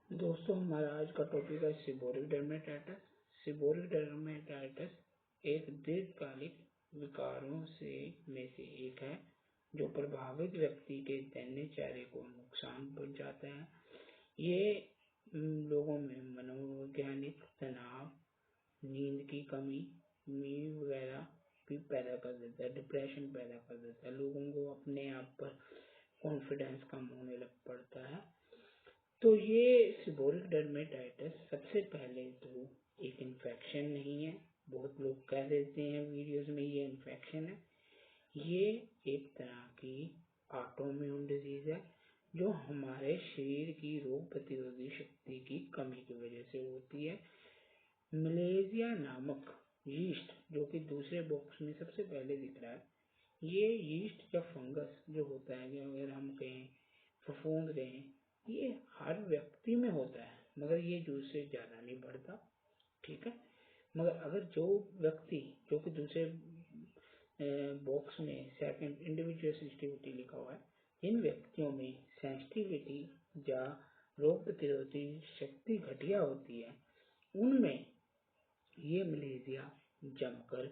दोस्तों, हमारा आज का टॉपिक है सीबोरिक डर्मेटाइटिस। सीबोरिक डर्मेटाइटिस एक दीर्घकालिक विकारों में से एक है जो प्रभावित व्यक्ति के दिनचर्या को नुकसान पहुंचाता है। ये लोगों में मनोवैज्ञानिक तनाव, नींद की कमी वगैरह भी पैदा कर देता है, डिप्रेशन पैदा कर देता है। लोगों को अपने आप पर कॉन्फिडेंस कम होने लग पड़ता है। तो ये सीबोरिक डर्मेटाइटिस सबसे पहले तो एक इन्फेक्शन नहीं है। बहुत लोग कह देते हैं वीडियोस में ये इन्फेक्शन है। ये एक तरह की ऑटोइम्यून डिजीज है जो हमारे शरीर की रोग प्रतिरोधी शक्ति की कमी की वजह से होती है। मलेरिया नामक यीस्ट, जो कि दूसरे बॉक्स में सबसे पहले दिख रहा है, ये यीस्ट या फंगस जो होता है, अगर हम कहें फफूंद कहें, ये हर व्यक्ति में होता है, मगर ये जूस से ज़्यादा नहीं बढ़ता। ठीक है, मगर अगर जो व्यक्ति, जो कि दूसरे बॉक्स में सेकंड इंडिविजुअल सेंसिटिविटी लिखा हुआ है, जिन व्यक्तियों में सेंसिटिविटी या रोग प्रतिरोधी शक्ति घटिया होती है, उनमें ये मलेरिया जमकर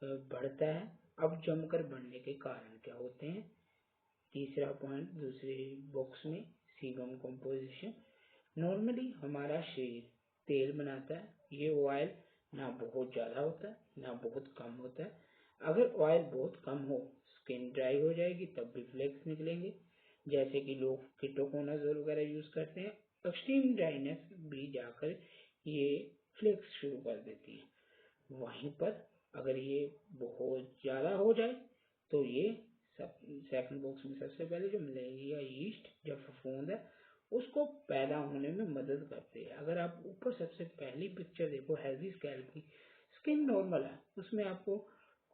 बढ़ता है। अब जमकर बढ़ने के कारण क्या होते हैं? तीसरा पॉइंट दूसरे बॉक्स में, सीबम कंपोजिशन। नॉर्मली हमारा शरीर तेल बनाता है। ये ऑयल ना बहुत ज़्यादा होता है ना बहुत कम होता है। अगर ऑयल बहुत कम हो, स्किन ड्राई हो जाएगी, तब भी फ्लेक्स निकलेंगे, जैसे कि लोग कीटोकोनाजोल वगैरह यूज़ करते हैं। एक्सट्रीम ड्राइनेस भी जाकर ये फ्लेक्स शुरू कर देती है। वहीं पर अगर ये बहुत ज़्यादा हो जाए तो ये सेकंड बॉक्स में सबसे पहले जो मलेरिया यीस्ट या फफूंद है, उसको पैदा होने में मदद करते हैं। अगर आप ऊपर सबसे पहली पिक्चर देखो हेल्दी स्कैल्प की, स्किन नॉर्मल है, उसमें आपको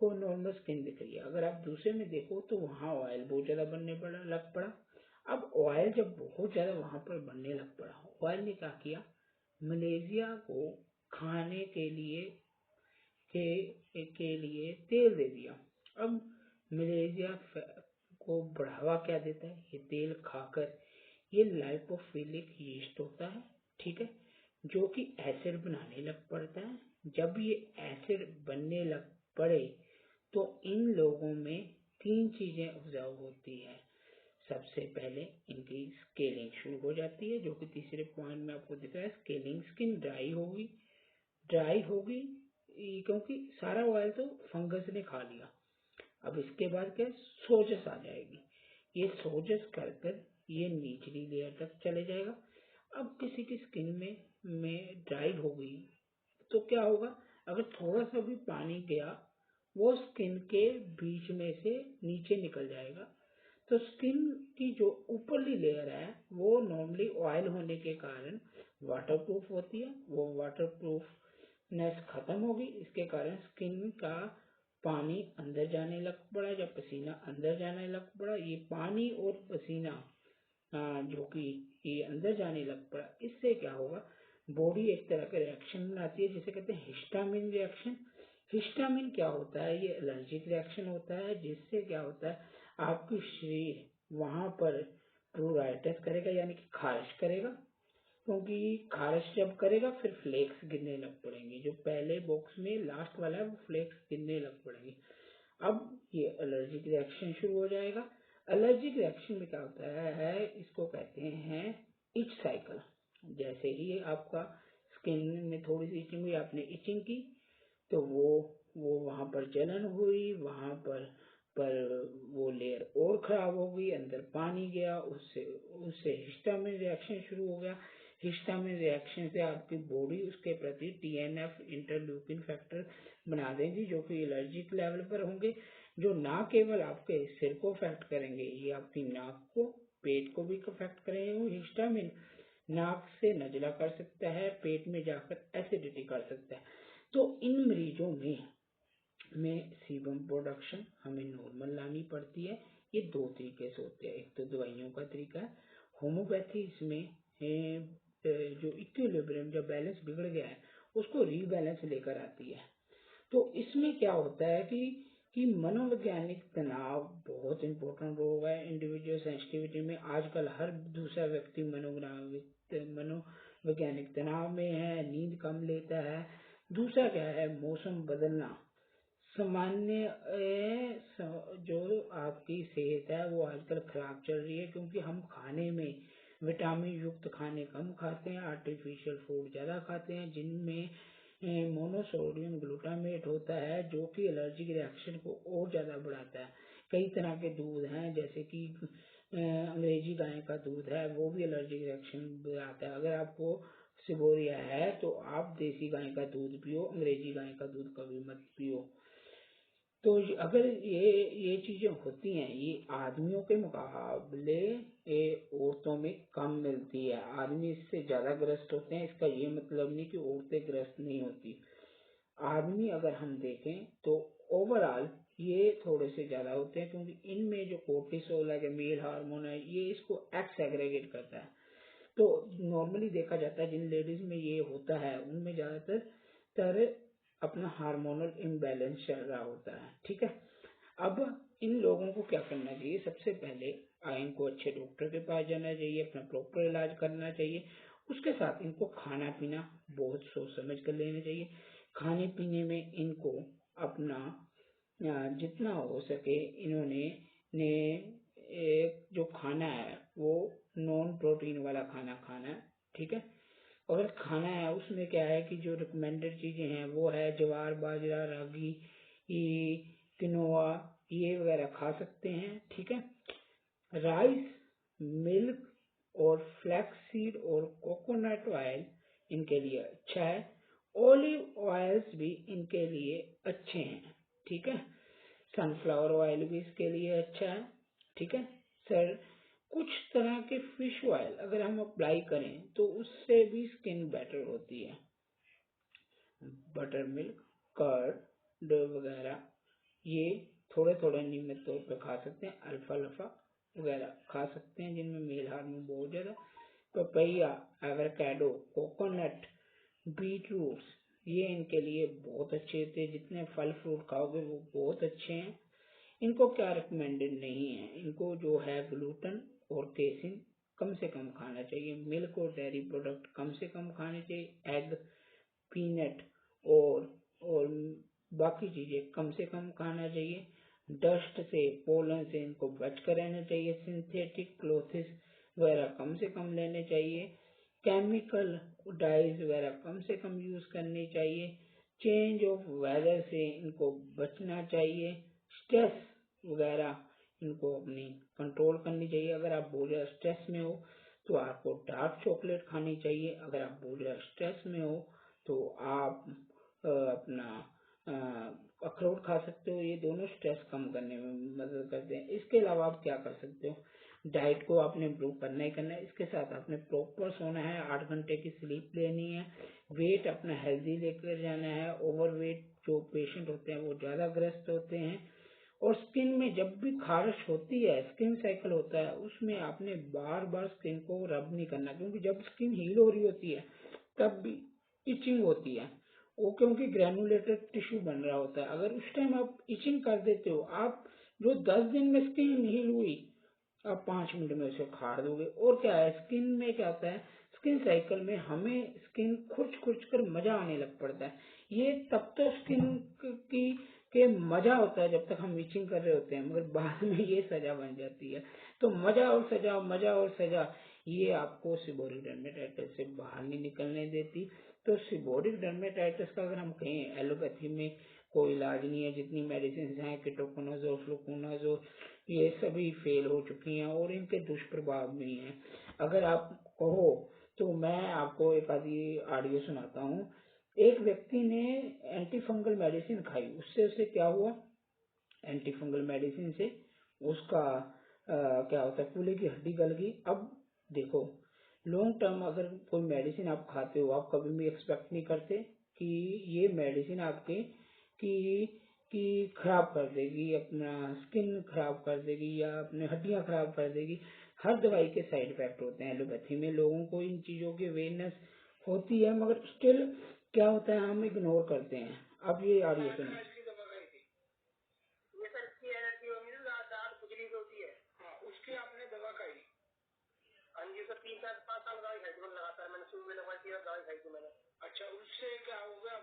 को नॉर्मल स्किन दिख रही है। अगर आप दूसरे में देखो तो वहाँ ऑयल बहुत ज़्यादा बनने लग पड़ा। अब ऑयल जब बहुत ज़्यादा वहाँ पर बनने लग पड़ा, ऑयल ने क्या किया, मलेरिया को खाने के लिए तेल दे दिया। अब मलेरिया को बढ़ावा क्या देता है? ये तेल खाकर ये लाइपोफिलिक यीस्ट होता है, ठीक है, जो कि एसिड बनाने लग पड़ता है। जब ये एसिड बनने लग पड़े तो इन लोगों में तीन चीजें ऑब्जर्व होती है। सबसे पहले इनकी स्केलिंग शुरू हो जाती है, जो कि तीसरे पॉइंट में आपको दिख रहा है। स्केलिंग, स्किन ड्राई होगी क्योंकि सारा ऑयल तो फंगस ने खा लिया। अब इसके बाद क्या, सोजस आ जाएगी। ये सोजस कर ये निचली लेयर तक चले जाएगा। अब किसी की स्किन में ड्राई हो गई तो क्या होगा, अगर थोड़ा सा भी पानी गया, वो स्किन के बीच में से नीचे निकल जाएगा। तो स्किन की जो ऊपरली लेयर है वो नॉर्मली ऑयल होने के कारण वाटरप्रूफ होती है। वो वाटरप्रूफनेस खत्म होगी, इसके कारण स्किन का पानी अंदर जाने लग पड़ा, जब पसीना अंदर जाने लग पड़ा, ये पानी और पसीना जो कि ये अंदर जाने लग पड़ा, इससे क्या होगा, बॉडी एक तरह का रिएक्शन बनाती है जिसे कहते हैं हिस्टामिन रिएक्शन। हिस्टामिन क्या होता है? ये एलर्जिक रिएक्शन होता है, जिससे क्या होता है, आपकी शरीर वहां पर प्रूराइटिस करेगा, यानी कि खारिश करेगा। क्योंकि खारिश जब करेगा फिर फ्लेक्स गिरने लग पड़ेंगे। जो पहले बॉक्स में लास्ट वाला है वो फ्लेक्स गिरने लग पड़ेंगे। अब ये एलर्जिक रिएक्शन शुरू हो जाएगा। एलर्जिक रिएक्शन में क्या होता है, इसको कहते हैं इच साइकिल। जैसे ही आपका स्किन में थोड़ी सी इचिंग हुई, आपने इचिंग की, तो वो वहां पर जलन हुई, वहां पर वो लेयर और खराब हो गई, अंदर पानी गया, उससे हिस्टामिन रिएक्शन शुरू हो गया। हिस्टामिन रिएक्शन से आपकी बॉडी उसके प्रति टीएनएफ, इंटरल्यूकिन फैक्टर बना देगी, जो कि एलर्जिक लेवल पर होंगे, जो ना केवल आपके सिर को अफेक्ट करेंगे, ये आपकी नाक को, पेट को भी अफेक्ट करेंगे। हिस्टामिन नाक से नजला कर सकता है, पेट में जाकर एसिडिटी कर सकता है। तो इन मरीजों में सीबम प्रोडक्शन हमें नॉर्मल लानी पड़ती है। ये दो तरीके से होते हैं। एक तो दवाइयों का तरीका है, होम्योपैथी इसमें जो इक्विलिब्रियम, जो बैलेंस बिगड़ गया है, उसको रीबैलेंस लेकर आती है। तो इसमें क्या होता है कि मनोवैज्ञानिक तनाव बहुत इंपॉर्टेंट रोल है इंडिविजुअल सेंसिटिविटी में। आजकल हर दूसरा व्यक्ति मनोवैज्ञानिक तनाव में है, नींद कम लेता है। दूसरा क्या है, मौसम बदलना। सामान्य जो आपकी सेहत है वो आजकल खराब चल रही है, क्योंकि हम खाने में विटामिन युक्त खाने कम खाते हैं, आर्टिफिशियल फूड ज़्यादा खाते हैं, जिनमें मोनोसोडियम ग्लूटामेट होता है, जो कि एलर्जिक रिएक्शन को और ज़्यादा बढ़ाता है। कई तरह के दूध हैं, जैसे कि अंग्रेजी गाय का दूध है, वो भी एलर्जिक रिएक्शन बढ़ाता है। अगर आपको सिबोरिया है तो आप देसी गाय का दूध पियो, अंग्रेजी गाय का दूध कभी मत पियो। तो अगर ये चीजें होती हैं, ये आदमियों के मुकाबले औरतों में कम मिलती है। आदमी इससे ज्यादा ग्रस्त होते हैं, इसका ये मतलब नहीं कि औरतें ग्रस्त नहीं होती। आदमी अगर हम देखें तो ओवरऑल ये थोड़े से ज्यादा होते हैं, क्योंकि इनमें जो कोर्टिसोल है, मेल हार्मोन है, ये इसको एक्स एग्रीगेट करता है। तो नॉर्मली देखा जाता है जिन लेडीज में ये होता है उनमें ज्यादातर अपना हार्मोनल इम्बैलेंस चल रहा होता है। ठीक है, अब इन लोगों को क्या करना चाहिए? सबसे पहले इनको अच्छे डॉक्टर के पास जाना चाहिए, अपना प्रॉपर इलाज करना चाहिए। उसके साथ इनको खाना पीना बहुत सोच समझ कर लेना चाहिए। खाने पीने में इनको अपना जितना हो सके इन्होंने एक जो खाना है वो नॉन प्रोटीन वाला खाना खाना है। ठीक है, अगर खाना है उसमें क्या है कि जो रिकमेंडेड चीजें हैं वो है ज्वार, बाजरा, रागी, किनोआ, ये वगैरह खा सकते हैं। ठीक है, राइस, मिल्क और फ्लैक्स सीड और कोकोनट ऑयल इनके लिए अच्छा है। ऑलिव ऑयल्स भी इनके लिए अच्छे हैं। ठीक है, सनफ्लावर ऑयल भी इसके लिए अच्छा है। ठीक है सर, कुछ तरह के फिश ऑयल अगर हम अप्लाई करें तो उससे भी स्किन बेटर होती है। बटर मिल्क, कर्ड वगैरह ये थोड़े थोड़े नियमित तौर पर खा सकते हैं। अल्फा लफा वगैरह खा सकते हैं जिनमें मेल हार्मोन बहुत ज्यादा। Papaya, avocado, coconut, beetroots, ये इनके लिए बहुत अच्छे होते हैं। जितने फल फ्रूट खाओगे वो बहुत अच्छे हैं। इनको क्या रिकमेंडेड नहीं है, इनको जो है ग्लूटेन और केसिन कम से कम खाना चाहिए। मिल्क और डेयरी प्रोडक्ट कम से कम खाने चाहिए। एग, पीनट और बाकी चीजें कम से कम खाना चाहिए। डस्ट से, पोलन से इनको बच कर रहना चाहिए। सिंथेटिक क्लोथ्स वगैरह कम से कम लेने चाहिए। केमिकल डाइज वगैरह कम से कम यूज करनी चाहिए। चेंज ऑफ वेदर से इनको बचना चाहिए। स्ट्रेस वगैरह इनको अपनी कंट्रोल करनी चाहिए। अगर आप बहुत ज्यादा स्ट्रेस में हो तो आपको डार्क चॉकलेट खानी चाहिए। अगर आप बहुत ज्यादा स्ट्रेस में हो तो आप अपना अखरोट खा सकते हो। ये दोनों स्ट्रेस कम करने में मदद करते हैं। इसके अलावा आप क्या कर सकते हो? डाइट को आपने इम्प्रूव करना ही करना है। इसके साथ आपने प्रॉपर सोना है, 8 घंटे की स्लीप लेनी है। वेट अपना हेल्दी लेकर जाना है। ओवरवेट जो पेशेंट होते हैं वो ज्यादा ग्रस्त होते हैं। और स्किन में जब भी खारिश होती है, स्किन साइकिल होता है, उसमें आपने बार बार स्किन को रब नहीं करना, क्योंकि जब स्किन हील हो रही होती है तब भी इचिंग होती है वो, क्योंकि ग्रेनुलेटेड टिश्यू बन रहा होता है। अगर उस टाइम आप इचिंग कर देते हो, आप जो 10 दिन में स्किन हील हुई आप 5 मिनट में उसे खाड़ दोगे। और क्या है, स्किन में क्या होता है, स्किन साइकिल में हमें स्किन खुर्च खुर्च कर मजा आने लग पड़ता है। ये तब तो स्किन की के मजा होता है जब तक हम इचिंग कर रहे होते हैं, मगर बाद में ये सजा बन जाती है। तो मजा और सजा, मजा और सजा, ये आपको सीबोरिक डर्मेटाइटिस से बाहर नहीं निकलने देती। तो सीबोरिक डर्मेटाइटिस का अगर हम कहें, एलोपैथी में कोई इलाज नहीं है। जितनी मेडिसिन हैं, कीटोकोनाजोल, फ्लुकोनाजोल, ये सभी फेल हो चुकी हैं और इनके दुष्प्रभाव भी हैं। अगर आप कहो तो मैं आपको एक आधी ऑडियो सुनाता हूँ। एक व्यक्ति ने एंटी फंगल मेडिसिन खाई, उससे उसे क्या हुआ? एंटी फंगल मेडिसिन से उसका क्या होता है, कूल्हे की हड्डी गल गई। अब देखो, लॉन्ग टर्म अगर कोई मेडिसिन आप खाते हो, आप कभी भी एक्सपेक्ट नहीं करते कि ये मेडिसिन आपके की खराब कर देगी, अपना स्किन खराब कर देगी या अपने हड्डियां खराब कर देगी। हर दवाई के साइड इफेक्ट होते हैं। एलोपैथी में लोगों को इन चीजों की अवेयरनेस होती है, मगर स्टिल क्या होता है, हम इग्नोर करते हैं। अब ये ऑडियो सुनो। 5 साल दवाई खाई थी लगातार, मैंने शुरू में लगवाई थी और दवाई खाई थी मैंने। अच्छा, उससे क्या हो गया?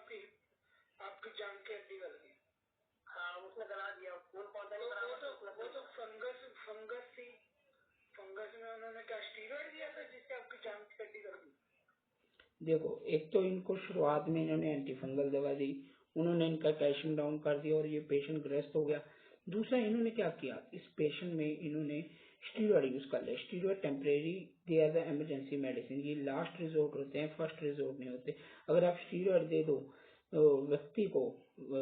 आपकी जान की हड्डी गल गई? हाँ, उसने गला दिया, खून पहुंचा नहीं बराबर। वो तो फंगस थी। फंगस में उन्होंने क्या स्टीरॉइड दिया था जिससे आपकी जान की हड्डी गल गई? देखो, एक तो इनको शुरुआत में इन्होंने एंटी फंगल दवा दी, उन्होंने इनका कैल्शियम डाउन कर दिया और ये पेशेंट ग्रस्त हो गया। दूसरा, इन्होंने क्या किया, इस पेशेंट में इन्होंने स्टीरॉइड यूज कर लिया। Steroid temporary, they are the emergency medicine, ये लास्ट रिजोर्ट होते हैं, फर्स्ट रिजोर्ट नहीं होते। अगर आप स्टीरॉइड दे दो तो व्यक्ति को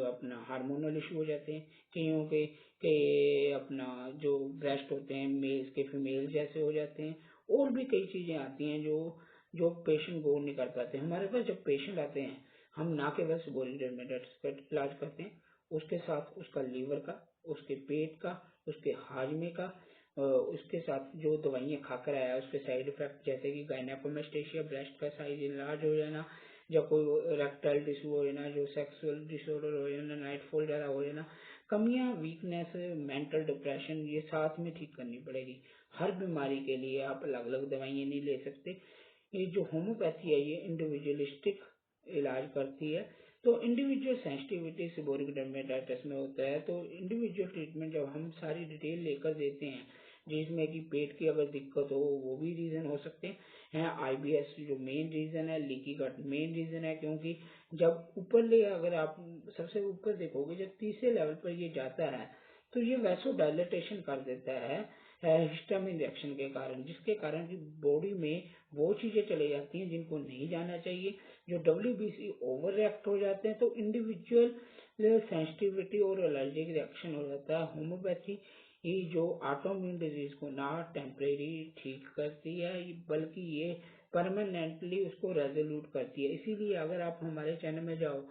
अपना हार्मोनल इशू हो जाते हैं, कईयों के अपना जो ब्रेस्ट होते हैं मेल्स के फीमेल जैसे हो जाते हैं, और भी कई चीजें आती हैं जो पेशेंट वो नहीं कर पाते। हमारे पास जब पेशेंट आते हैं, हम ना केवल सेबोरिक डर्मेटाइटिस का इलाज करते हैं, उसके साथ उसका लीवर का, उसके पेट का, उसके हाजमे का, उसके साथ जो दवाइयाँ खाकर आया उसके साइड इफेक्ट, जैसे कि गायनेकोमेस्टेशिया, ब्रेस्ट का साइज इंलार्ज हो जाना, या कोई रेक्टाइल टिश्यू हो जाना, जो सेक्सुअल डिसऑर्डर हो जाना, नाइटफॉल ज़्यादा हो जाना, कमियां, वीकनेस, मेंटल डिप्रेशन, ये साथ में ठीक करनी पड़ेगी। हर बीमारी के लिए आप अलग अलग दवाइयाँ नहीं ले सकते। ये जो होम्योपैथी है ये इंडिविजुअलिस्टिक इलाज करती है। तो इंडिविजुअल सेंसिटिविटी सेबोरिक डर्मेटाइटिस में होता है, तो इंडिविजुअल ट्रीटमेंट जब हम सारी डिटेल लेकर देते हैं, जिसमें कि पेट की अगर दिक्कत हो वो भी रीजन हो सकते हैं। आईबीएस जो मेन रीजन है, लीकी गट मेन रीजन है, क्योंकि जब ऊपर ले, अगर आप सबसे ऊपर देखोगे, जब तीसरे लेवल पर ये जाता है तो ये वैसोडाइलेटेशन कर देता है हिस्टामिन रिएक्शन के कारण, जिसके कारण कि बॉडी में वो चीजें चले जाती हैं जिनको नहीं जाना चाहिए, जो WBC ओवर रिएक्ट हो जाते हैं, तो इंडिविजुअल सेंसिटिविटी और एलर्जिक रिएक्शन हो जाता है। होम्योपैथी ये जो ऑटोइम्यून डिजीज को ना टेम्परेरी ठीक करती है, बल्कि ये परमानेंटली उसको रेजोल्यूट करती है। इसीलिए अगर आप हमारे चैनल में जाओ,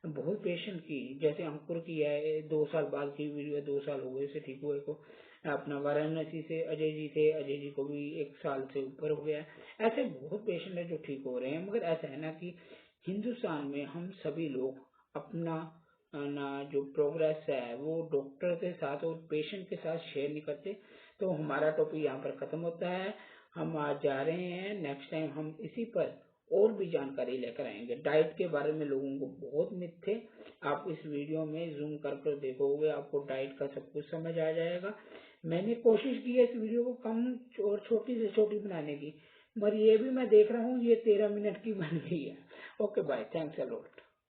बहुत पेशेंट की, जैसे अंकुर की है, 2 साल बाद की वीडियो, 2 साल हो गए से ठीक हुए को, अपना वाराणसी से अजय जी थे, अजय जी को भी 1 साल से ऊपर हो गया है। ऐसे बहुत पेशेंट है जो ठीक हो रहे हैं। मगर ऐसा है ना कि हिंदुस्तान में हम सभी लोग अपना ना जो प्रोग्रेस है वो डॉक्टर के साथ और पेशेंट के साथ शेयर नहीं करते। तो हमारा टॉपिक यहाँ पर खत्म होता है। हम आज जा रहे हैं, नेक्स्ट टाइम हम इसी पर और भी जानकारी लेकर आएंगे। डाइट के बारे में लोगों को बहुत मिथ थे, आप इस वीडियो में जूम कर देखोगे, आपको डाइट का सब कुछ समझ आ जाएगा। मैंने कोशिश की है इस वीडियो को कम और छोटी से छोटी बनाने की, मगर ये भी मैं देख रहा हूँ ये 13 मिनट की बन गई है। Okay bye, thanks a lot.